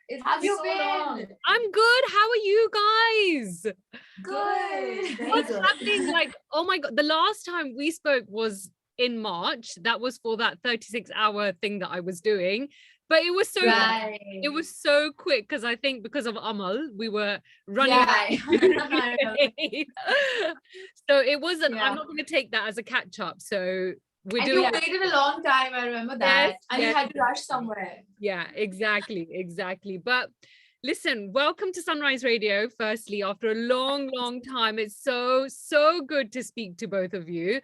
It's Have been you so been? long. I'm good. How are you guys? Good. Very What's good. happening? Like, oh my God, the last time we spoke was in March. That was for that 36-hour thing that I was doing. But it was so Right. it was so quick because I think because of Amal, we were running Yeah. so it wasn't, Yeah. I'm not going to take that as a catch up. So we're And doing you waited a long time, I remember that. Yes, And you yes. had to rush somewhere. Yeah, exactly. But listen, welcome to Sunrise Radio. Firstly, after a long time, it's so good to speak to both of you.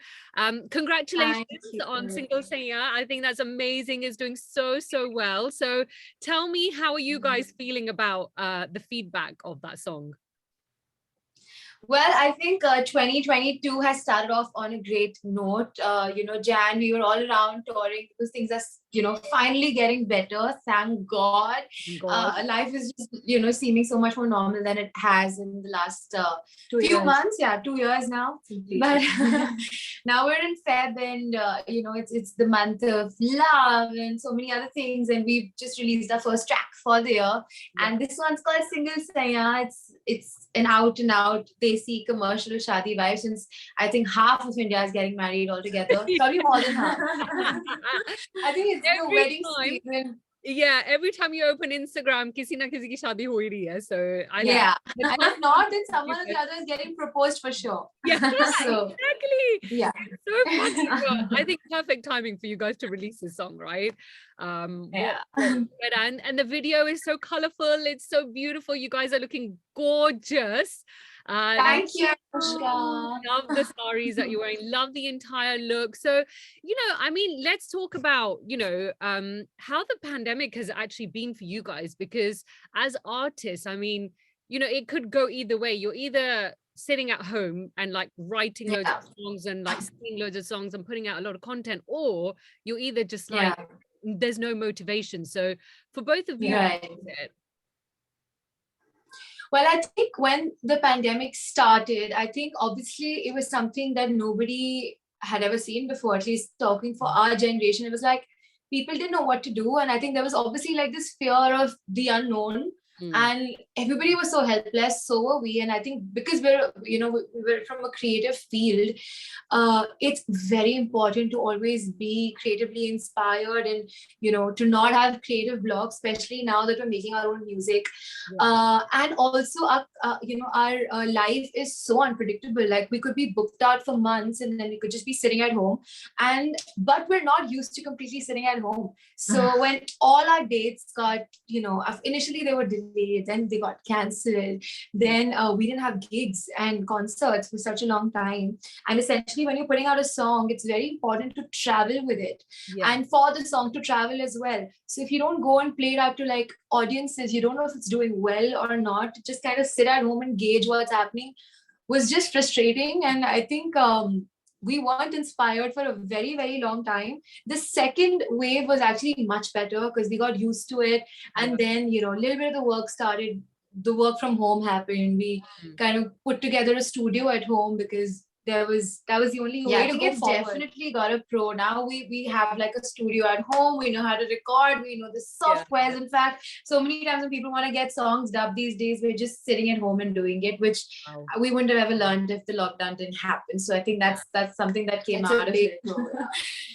Congratulations on Single Saiyaan. I think that's amazing. It's doing so well. So tell me, how are you guys feeling about the feedback of that song? Well, I think 2022 has started off on a great note. Jan, we were all around touring because things are, finally getting better. Thank God. Life is just, seeming so much more normal than it has in the last few months. Yeah, 2 years now. But now we're in Feb and, it's the month of love and so many other things. And we've just released our first track for the year. Yeah. And this one's called Single Saiyaan. It's an out and out Desi commercial shadi vibe, since I think half of India is getting married altogether. Probably more than half. I think it's the wedding season. Yeah, every time you open Instagram, kisi na kisi ki shadi ho rahi hai. So and if not, then someone or the other is getting proposed for sure. Yeah, exactly. Yeah, so funny. Well, I think perfect timing for you guys to release this song, right? And the video is so colorful. It's so beautiful. You guys are looking gorgeous. Thank you, love the saris that you're wearing, love the entire look. So, I mean, let's talk about, how the pandemic has actually been for you guys, because as artists, I mean, it could go either way. You're either sitting at home and like writing loads of songs and like singing loads of songs and putting out a lot of content, or you're either just like, there's no motivation. So for both of you, Well, I think when the pandemic started, I think obviously it was something that nobody had ever seen before, at least talking for our generation. It was like people didn't know what to do. And I think there was obviously like this fear of the unknown. And everybody was so helpless, so were we. And I think because we're from a creative field, it's very important to always be creatively inspired and, to not have creative blocks, especially now that we're making our own music. And also, our life is so unpredictable. Like we could be booked out for months and then we could just be sitting at home. But we're not used to completely sitting at home. So when all our dates got, initially they were delayed, then they got cancelled, then we didn't have gigs and concerts for such a long time. And essentially when you're putting out a song, it's very important to travel with it, and for the song to travel as well. So if you don't go and play it out to like audiences, you don't know if it's doing well or not. Just kind of sit at home and gauge what's happening was just frustrating. And I think we weren't inspired for a very, very long time. The second wave was actually much better because we got used to it. And then, a little bit of the work started. The work from home happened. We kind of put together a studio at home because that was the only way to go forward. Definitely got a pro. Now we have like a studio at home. We know how to record. We know the softwares. In fact, so many times when people want to get songs dubbed these days, we're just sitting at home and doing it, which we wouldn't have ever learned if the lockdown didn't happen. So I think that's something that came out of it.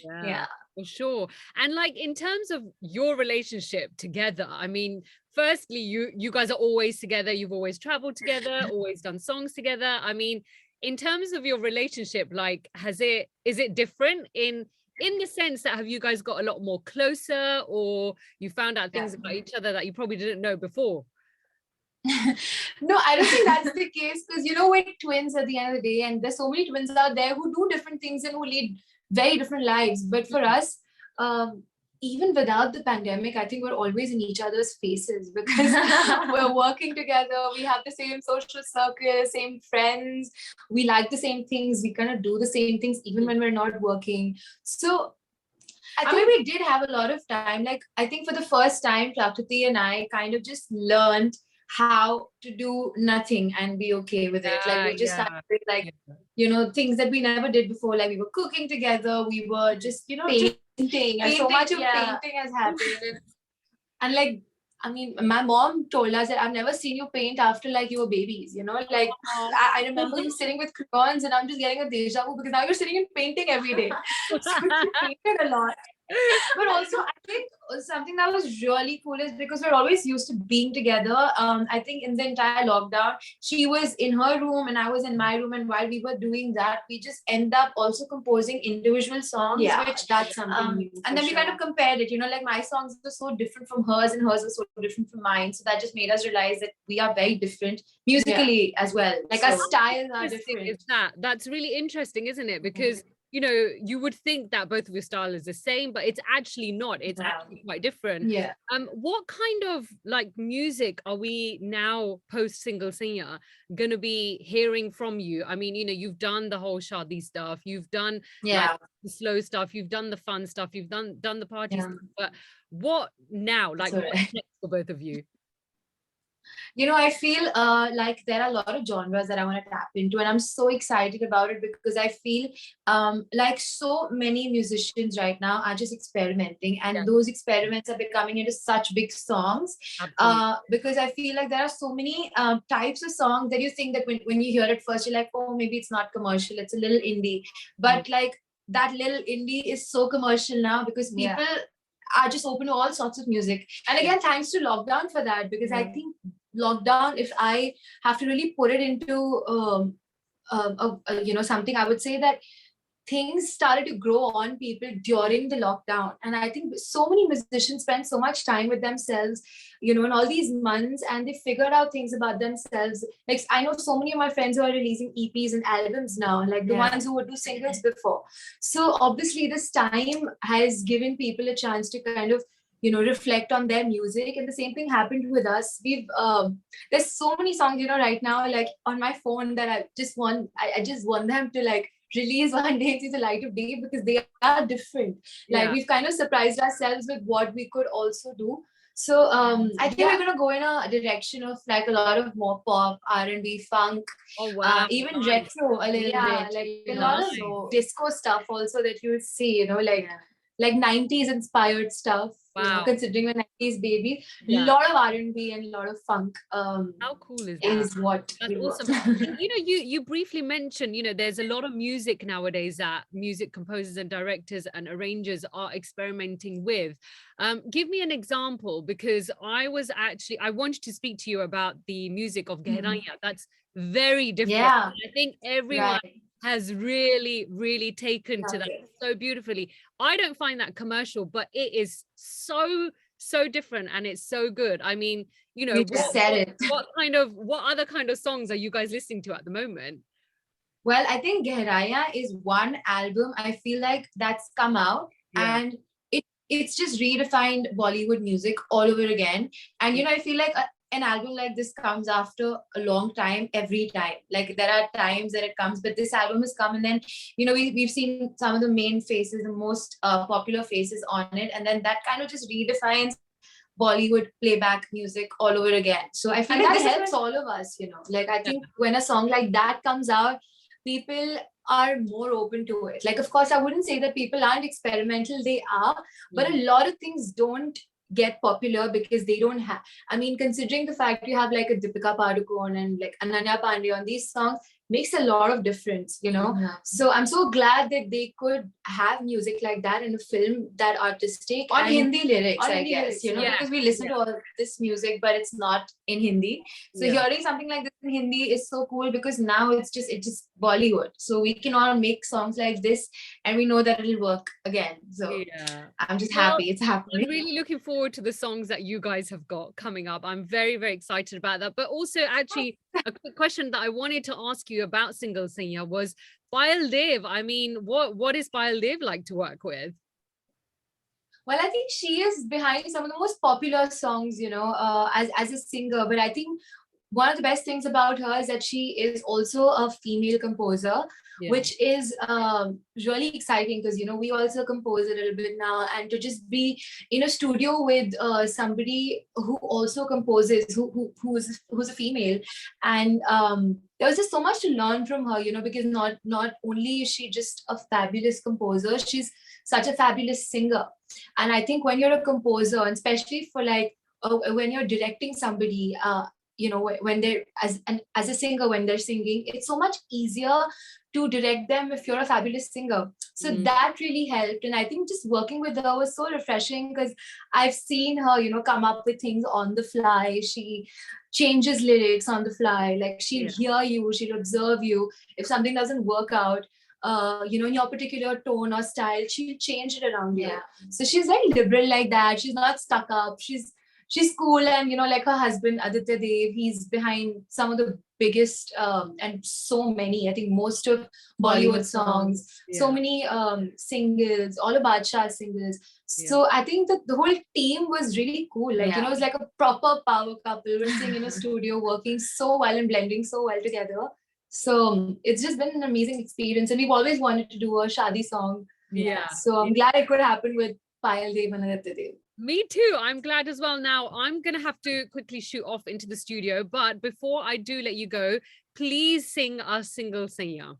Yeah, for sure. And like in terms of your relationship together, I mean, firstly, you guys are always together. You've always traveled together, always done songs together. I mean, in terms of your relationship, like, is it different in the sense that have you guys got a lot more closer, or you found out things about each other that you probably didn't know before? No, I don't think that's the case, because we're twins at the end of the day, and there's so many twins out there who do different things and who lead very different lives. But for us, even without the pandemic, I think we're always in each other's faces because we're working together. We have the same social circle, same friends. We like the same things. We kind of do the same things even when we're not working. So I think we did have a lot of time. Like, I think for the first time, Prakriti and I kind of just learned how to do nothing and be okay with it. Like, we just started with things that we never did before. Like, we were cooking together. We were just, painting. And so much of painting has happened. And like, I mean, my mom told us that I've never seen you paint after like you were babies, you know, like I remember you sitting with crayons and I'm just getting a deja vu because now you're sitting and painting every day. So you painted a lot. But also, I think something that was really cool is because we're always used to being together. I think in the entire lockdown, she was in her room and I was in my room. And while we were doing that, we just end up also composing individual songs. Yeah, which that's something new. and then we kind of compared it, you know, like my songs were so different from hers and hers were so different from mine. So that just made us realize that we are very different musically as well. Like our styles are different. Is that's really interesting, isn't it? Because you know, you would think that both of your style is the same, but it's actually not. It's actually quite different. Yeah. What kind of like music are we now post Single Saiyaan gonna be hearing from you? I mean, you know, you've done the whole Shadi stuff, you've done like the slow stuff, you've done the fun stuff, you've done the party stuff, but what now? Like what's next for both of you? You know, I feel like there are a lot of genres that I want to tap into, and I'm so excited about it because I feel like so many musicians right now are just experimenting, and those experiments are becoming into such big songs. Because I feel like there are so many types of songs that you think that when you hear it first, you're like, oh, maybe it's not commercial, it's a little indie. But like that little indie is so commercial now because people are just open to all sorts of music. And again, thanks to lockdown for that, because I think lockdown, if I have to really put it into you know, something, I would say that things started to grow on people during the lockdown. And I think so many musicians spend so much time with themselves, you know, in all these months, and they figured out things about themselves. Like I know so many of my friends who are releasing EPs and albums now, like the ones who would do singles before. So obviously this time has given people a chance to kind of, you know, reflect on their music. And the same thing happened with us. We've there's so many songs, you know, right now, like on my phone, that I just want them to like release one day into the light of day, because they are different. Like we've kind of surprised ourselves with what we could also do. So I think we're gonna go in a direction of like a lot of more pop, R&B, funk, even retro a little bit, like a lot of disco stuff also that you will see, you know, like 90s inspired stuff. You know, considering we're 90s baby, a lot of R&B and a lot of funk. How cool is that? Is what that's awesome. You know, you briefly mentioned, you know, there's a lot of music nowadays that music composers and directors and arrangers are experimenting with. Give me an example, because I wanted to speak to you about the music of Gehraiyan. That's very different. I think everyone has really taken to that so beautifully. I don't find that commercial, but it is so different and it's so good. I mean, you know, what other kind of songs are you guys listening to at the moment? Well, I think Gehraiyan is one album I feel like that's come out and it's just redefined Bollywood music all over again. And you know, I feel like an album like this comes after a long time every time. Like there are times that it comes, but this album has come, and then, you know, we've seen some of the main faces, the most popular faces on it, and then that kind of just redefines Bollywood playback music all over again. So I feel like this helps all of us, you know. Like I think when a song like that comes out, people are more open to it. Like, of course, I wouldn't say that people aren't experimental, they are, but a lot of things don't get popular because they don't have, I mean, considering the fact you have like a Deepika Padukone and like Ananya Pandey on these songs, makes a lot of difference, you know. So I'm so glad that they could have music like that in a film that artistic on Hindi lyrics, I guess, you know, because we listen to all this music, but it's not in Hindi. So hearing something like this in Hindi is so cool, because now it's just Bollywood. So we can all make songs like this and we know that it'll work again. So I'm just happy it's happening. I'm really looking forward to the songs that you guys have got coming up. I'm very excited about that. But also, actually, a quick question that I wanted to ask you about Single Saiyaan was Payal Dev. I mean, what is Payal Dev like to work with? Well, I think she is behind some of the most popular songs, you know, as a singer. But I think one of the best things about her is that she is also a female composer, which is really exciting, because, you know, we also compose a little bit now, and to just be in a studio with somebody who also composes, who's a female, and there was just so much to learn from her, you know, because not only is she just a fabulous composer, she's such a fabulous singer. And I think when you're a composer, and especially for like when you're directing somebody, when they're as a singer, when they're singing, it's so much easier to direct them if you're a fabulous singer. So that really helped, and I think just working with her was so refreshing, because I've seen her, come up with things on the fly. She changes lyrics on the fly. Like, she'll hear you, she'll observe you. If something doesn't work out, in your particular tone or style, she'll change it around you. So she's very liberal like that. She's not stuck up. She's cool, and like her husband Aditya Dev, he's behind some of the biggest and so many, I think most of Bollywood songs, so many singles, all of Badshah's singles. So I think that the whole team was really cool. Like, it was like a proper power couple. We're sitting in a studio, working so well and blending so well together. So it's just been an amazing experience, and we've always wanted to do a shadi song. So I'm glad it could happen with Payal Dev and Aditya Dev. Me too. I'm glad as well. Now, I'm going to have to quickly shoot off into the studio. But before I do let you go, please sing us Single Saiyaan.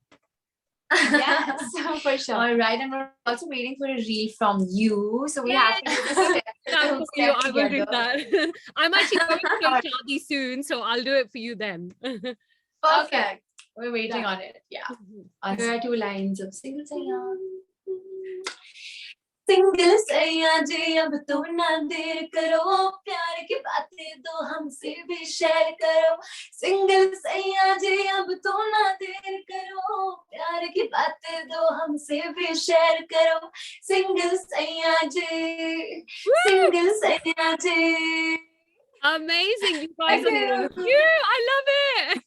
Yes, for sure. All right. And we're also waiting for a reel from you. So we have to do this for you. I will do that. I'm actually going to shadi soon, so I'll do it for you then. Perfect. We're waiting on it. Yeah. There are 2 lines of Single Saiyaan. Single सैयां ji अब तो ना देर करो, प्यार की बातें तो हमसे भी शेयर करो. सिंगल सैयां जी अब तो ना देर करो, प्यार की बातें तो हमसे भी शेयर करो. सिंगल सैयां जी, सिंगल सैयां जी. Amazing, you guys are so cute. I love it.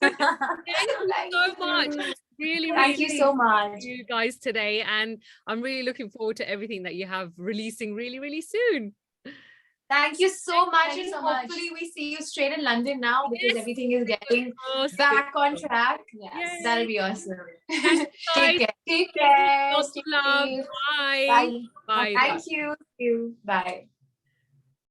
Thank you so much. Really, thank you so much, you guys, today, and I'm really looking forward to everything that you have releasing really soon. Thank you so much, and hopefully we see you straight in London now, because everything is getting back on track. Yes, that'll be awesome. Take care. Take care. Lots of love. Bye. Bye. Thank you. Bye.